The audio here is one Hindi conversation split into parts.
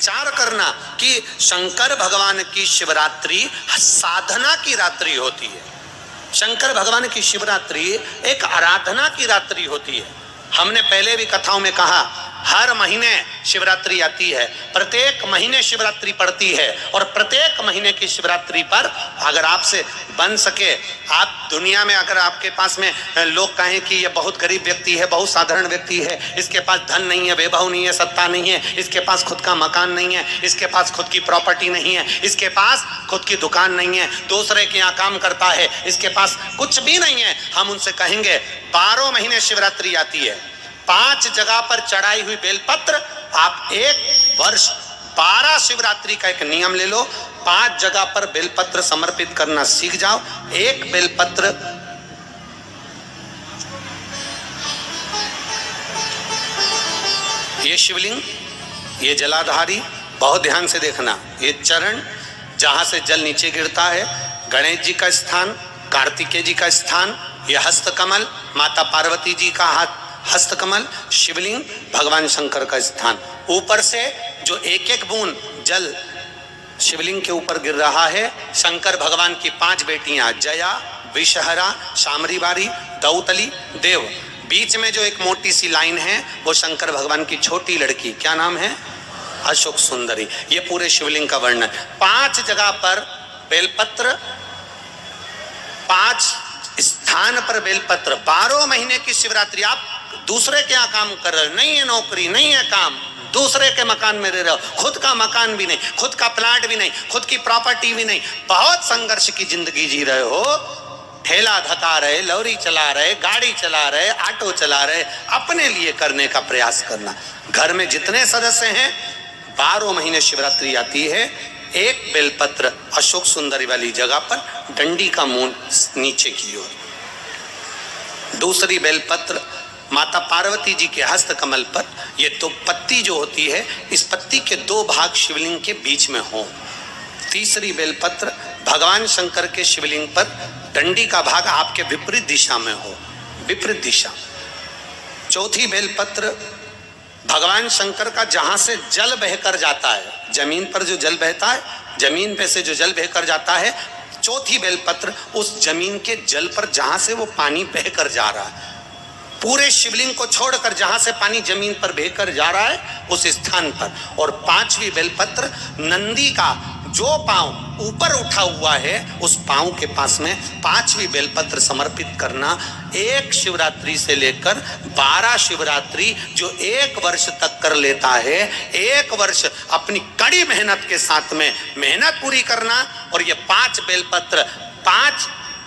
विचार करना कि शंकर भगवान की शिवरात्रि साधना की रात्रि होती है। शंकर भगवान की शिवरात्रि एक आराधना की रात्रि होती है। हमने पहले भी कथाओं में कहा, हर महीने शिवरात्रि आती है, प्रत्येक महीने शिवरात्रि पड़ती है, और प्रत्येक महीने की शिवरात्रि पर अगर आपसे बन सके, आप दुनिया में अगर आपके पास में लोग कहें कि ये बहुत गरीब व्यक्ति है, बहुत साधारण व्यक्ति है, इसके पास धन नहीं है, वैभव नहीं है, सत्ता नहीं है, इसके पास खुद का मकान नहीं है, इसके पास खुद की प्रॉपर्टी नहीं है, इसके पास खुद की दुकान नहीं है, दूसरे के यहाँ काम करता है, इसके पास कुछ भी नहीं है, हम उनसे कहेंगे 12 महीने शिवरात्रि आती है, 5 जगह पर चढ़ाई हुई बेलपत्र, आप एक वर्ष 12 शिवरात्रि का एक नियम ले लो, 5 जगह पर बेलपत्र समर्पित करना सीख जाओ। एक बेलपत्र ये शिवलिंग, ये जलाधारी, बहुत ध्यान से देखना, ये चरण जहां से जल नीचे गिरता है, गणेश जी का स्थान, कार्तिकेय जी का स्थान, ये हस्तकमल माता पार्वती जी का हाथ हस्तकमल, शिवलिंग भगवान शंकर का स्थान। ऊपर से जो एक एक बूंद जल शिवलिंग के ऊपर गिर रहा है, शंकर भगवान की 5 बेटियां जया, विषहरा, शामरीबारी, दौतली, देव, बीच में जो एक मोटी सी लाइन है वो शंकर भगवान की छोटी लड़की, क्या नाम है, अशोक सुंदरी। ये पूरे शिवलिंग का वर्णन। 5 जगह पर बेलपत्र, 5 स्थान पर बेलपत्र, 12 महीने की शिवरात्रि। आप दूसरे के यहाँ काम कर रहे हो, नहीं है नौकरी, नहीं है काम, दूसरे के मकान में रह रहे हो, खुद का मकान भी नहीं, खुद का प्लाट भी नहीं, खुद की प्रॉपर्टी भी नहीं, बहुत संघर्ष की जिंदगी जी रहे हो, ठेला धका रहे, लॉरी चला रहे, गाड़ी चला रहे, ऑटो चला रहे, अपने लिए करने का प्रयास करना। घर में जितने सदस्य हैं, 12 महीने शिवरात्रि आती है, एक बेलपत्र अशोक सुंदरी वाली जगह पर, डंडी का मुंह नीचे की ओर, दूसरी बेलपत्र माता पार्वती जी के हस्त कमल पर। ये तो पत्ती जो होती है, इस पत्ती के 2 भाग शिवलिंग के बीच में हो। तीसरी बेलपत्र भगवान शंकर के शिवलिंग पर, डंडी का भाग आपके विपरीत दिशा में हो, विपरीत दिशा। चौथी बेलपत्र भगवान शंकर का जहां से जल बहकर जाता है, जमीन पर जो जल बहता है, जमीन पे से जो जल बहकर जाता है, चौथी बेलपत्र उस जमीन के जल पर जहां से वो पानी बहकर जा रहा है, पूरे शिवलिंग को छोड़कर जहां से पानी जमीन पर बहकर जा रहा है उस स्थान पर। और 5वीं बेलपत्र नंदी का जो पांव ऊपर उठा हुआ है, उस पांव के पास में 5वीं बेलपत्र समर्पित करना। एक शिवरात्रि से लेकर 12 शिवरात्रि जो 1 वर्ष तक कर लेता है, 1 वर्ष अपनी कड़ी मेहनत के साथ में मेहनत पूरी करना। और ये 5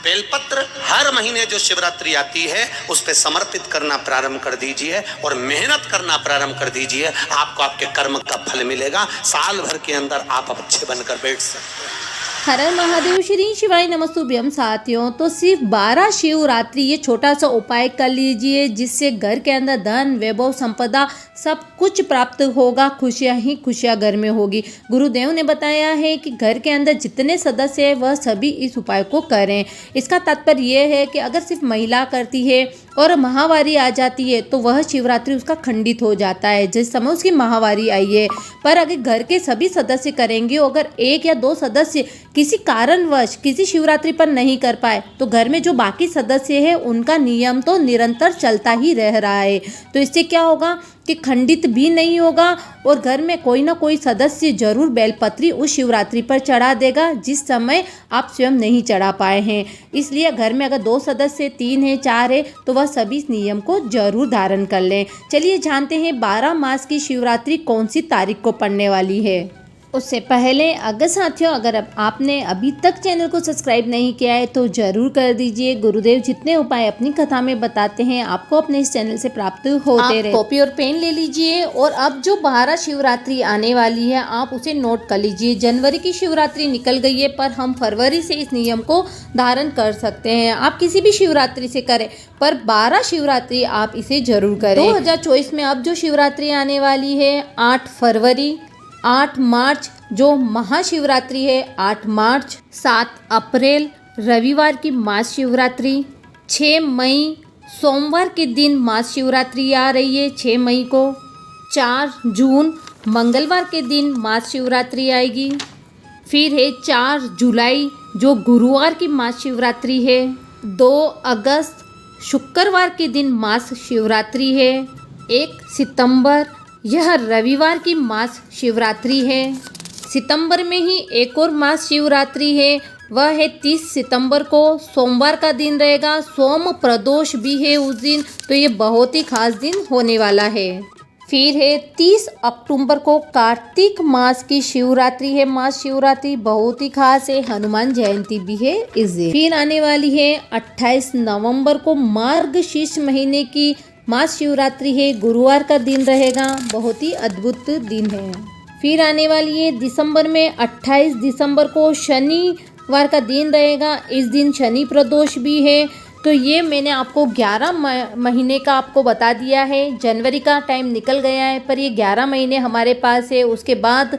बेलपत्र हर महीने जो शिवरात्रि आती है उस पे समर्पित करना प्रारंभ कर दीजिए और मेहनत करना प्रारंभ कर दीजिए। आपको आपके कर्म का फल मिलेगा। साल भर के अंदर आप अच्छे बनकर बैठ सकते हैं। हर हर महादेव, श्री शिवाय नमस्तुभ्यम। साथियों, तो सिर्फ 12 शिवरात्रि ये छोटा सा उपाय कर लीजिए, जिससे घर के अंदर धन, वैभव, संपदा सब कुछ प्राप्त होगा, खुशियां ही खुशियां घर में होगी। गुरुदेव ने बताया है कि घर के अंदर जितने सदस्य हैं वह सभी इस उपाय को करें। इसका तात्पर्य यह है कि अगर सिर्फ महिला करती है और माहवारी आ जाती है तो वह शिवरात्रि उसका खंडित हो जाता है, जिस समय उसकी माहवारी आई है। पर अगर घर के सभी सदस्य करेंगे, अगर 1 या 2 सदस्य किसी कारणवश किसी शिवरात्रि पर नहीं कर पाए तो घर में जो बाकी सदस्य हैं उनका नियम तो निरंतर चलता ही रह रहा है। तो इससे क्या होगा कि खंडित भी नहीं होगा और घर में कोई ना कोई सदस्य जरूर बेलपत्री उस शिवरात्रि पर चढ़ा देगा जिस समय आप स्वयं नहीं चढ़ा पाए हैं। इसलिए घर में अगर 2 सदस्य, 3 है, 4 है तो वह सभी इस नियम को जरूर धारण कर लें। चलिए जानते हैं 12 मास की शिवरात्रि कौन सी तारीख को पड़ने वाली है। उससे पहले अगर साथियों, अगर आपने अभी तक चैनल को सब्सक्राइब नहीं किया है तो ज़रूर कर दीजिए। गुरुदेव जितने उपाय अपनी कथा में बताते हैं आपको अपने इस चैनल से प्राप्त होते रहे। कॉपी और पेन ले लीजिए और अब जो 12 शिवरात्रि आने वाली है आप उसे नोट कर लीजिए। जनवरी की शिवरात्रि निकल गई है पर हम फरवरी से इस नियम को धारण कर सकते हैं। आप किसी भी शिवरात्रि से करें पर 12 शिवरात्रि आप इसे जरूर करें। 2024 में अब जो शिवरात्रि आने वाली है 8 फरवरी, 8 मार्च जो महाशिवरात्रि है 8 मार्च, 7 अप्रैल रविवार की महाशिवरात्रि, 6 मई सोमवार के दिन महाशिवरात्रि आ रही है 6 मई को, 4 जून मंगलवार के दिन महाशिवरात्रि आएगी। फिर है 4 जुलाई जो गुरुवार की महाशिवरात्रि है। 2 अगस्त शुक्रवार के दिन महाशिवरात्रि है। 1 सितंबर यह रविवार की महाशिवरात्रि है। सितंबर में ही एक और महाशिवरात्रि है, वह है 30 सितंबर को, सोमवार का दिन रहेगा। सोम प्रदोष भी है उस दिन, तो ये बहुत ही खास दिन होने वाला है। फिर है 30 अक्टूबर को कार्तिक मास की शिवरात्रि है। महाशिवरात्रि बहुत ही खास है, हनुमान जयंती भी है इस दिन। फिर आने वाली है 28 नवंबर को मार्गशीर्ष महीने की महाशिवरात्रि है, गुरुवार का दिन रहेगा, बहुत ही अद्भुत दिन है। फिर आने वाली है दिसंबर में 28 दिसंबर को शनिवार का दिन रहेगा, इस दिन शनि प्रदोष भी है। तो ये मैंने आपको 11 महीने का आपको बता दिया है। जनवरी का टाइम निकल गया है, पर ये 11 महीने हमारे पास है। उसके बाद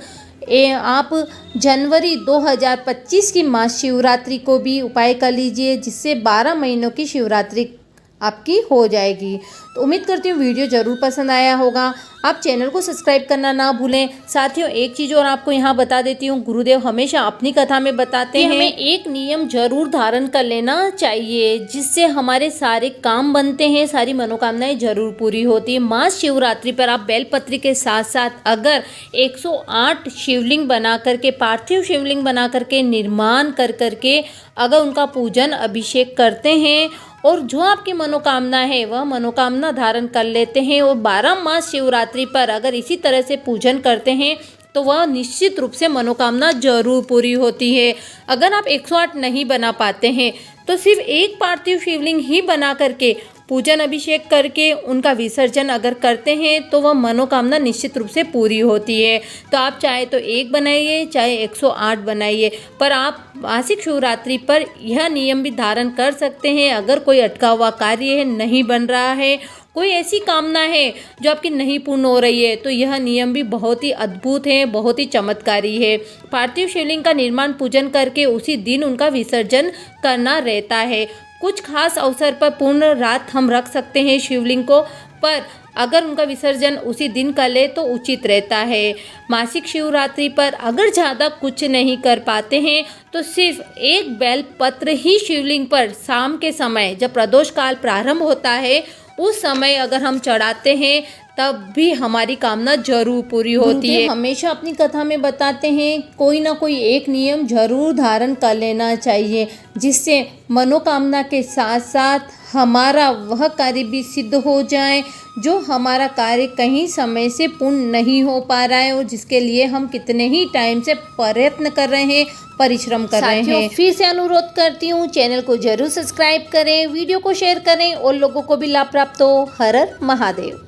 आप जनवरी 2025 की महाशिवरात्रि को भी उपाय कर लीजिए, जिससे 12 महीनों की शिवरात्रि आपकी हो जाएगी। तो उम्मीद करती हूँ वीडियो ज़रूर पसंद आया होगा। आप चैनल को सब्सक्राइब करना ना भूलें। साथियों, एक चीज़ और आपको यहाँ बता देती हूँ, गुरुदेव हमेशा अपनी कथा में बताते हैं हमें एक नियम जरूर धारण कर लेना चाहिए, जिससे हमारे सारे काम बनते हैं, सारी मनोकामनाएं जरूर पूरी होती है। महाशिवरात्रि पर आप बेलपत्री के साथ साथ अगर 108 शिवलिंग बना करके, पार्थिव शिवलिंग बना करके, निर्माण कर करके अगर उनका पूजन अभिषेक करते हैं और जो आपकी मनोकामना है वह मनोकामना धारण कर लेते हैं, और 12 मास शिवरात्रि पर अगर इसी तरह से पूजन करते हैं तो वह निश्चित रूप से मनोकामना जरूर पूरी होती है। अगर आप 108 नहीं बना पाते हैं तो सिर्फ एक पार्थिव शिवलिंग ही बना करके पूजन अभिषेक करके उनका विसर्जन अगर करते हैं तो वह मनोकामना निश्चित रूप से पूरी होती है। तो आप चाहे तो 1 बनाइए, चाहे 108 बनाइए, पर आप मासिक शिवरात्रि पर यह नियम भी धारण कर सकते हैं। अगर कोई अटका हुआ कार्य है, नहीं बन रहा है, कोई ऐसी कामना है जो आपकी नहीं पूर्ण हो रही है, तो यह नियम भी बहुत ही अद्भुत है, बहुत ही चमत्कारी है। पार्थिव शिवलिंग का निर्माण पूजन करके उसी दिन उनका विसर्जन करना रहता है। कुछ खास अवसर पर पूर्ण रात हम रख सकते हैं शिवलिंग को, पर अगर उनका विसर्जन उसी दिन कर ले तो उचित रहता है। मासिक शिवरात्रि पर अगर ज़्यादा कुछ नहीं कर पाते हैं तो सिर्फ एक बेल पत्र ही शिवलिंग पर शाम के समय जब प्रदोष काल प्रारंभ होता है उस समय अगर हम चढ़ाते हैं तब भी हमारी कामना जरूर पूरी होती है। हमेशा अपनी कथा में बताते हैं कोई ना कोई एक नियम जरूर धारण कर लेना चाहिए, जिससे मनोकामना के साथ साथ हमारा वह कार्य भी सिद्ध हो जाए जो हमारा कार्य कहीं समय से पूर्ण नहीं हो पा रहा है और जिसके लिए हम कितने ही टाइम से प्रयत्न कर रहे हैं, परिश्रम कर रहे हैं। फिर से अनुरोध करती हूँ, चैनल को जरूर सब्सक्राइब करें, वीडियो को शेयर करें और लोगों को भी लाभ प्राप्त हो। हर हर महादेव।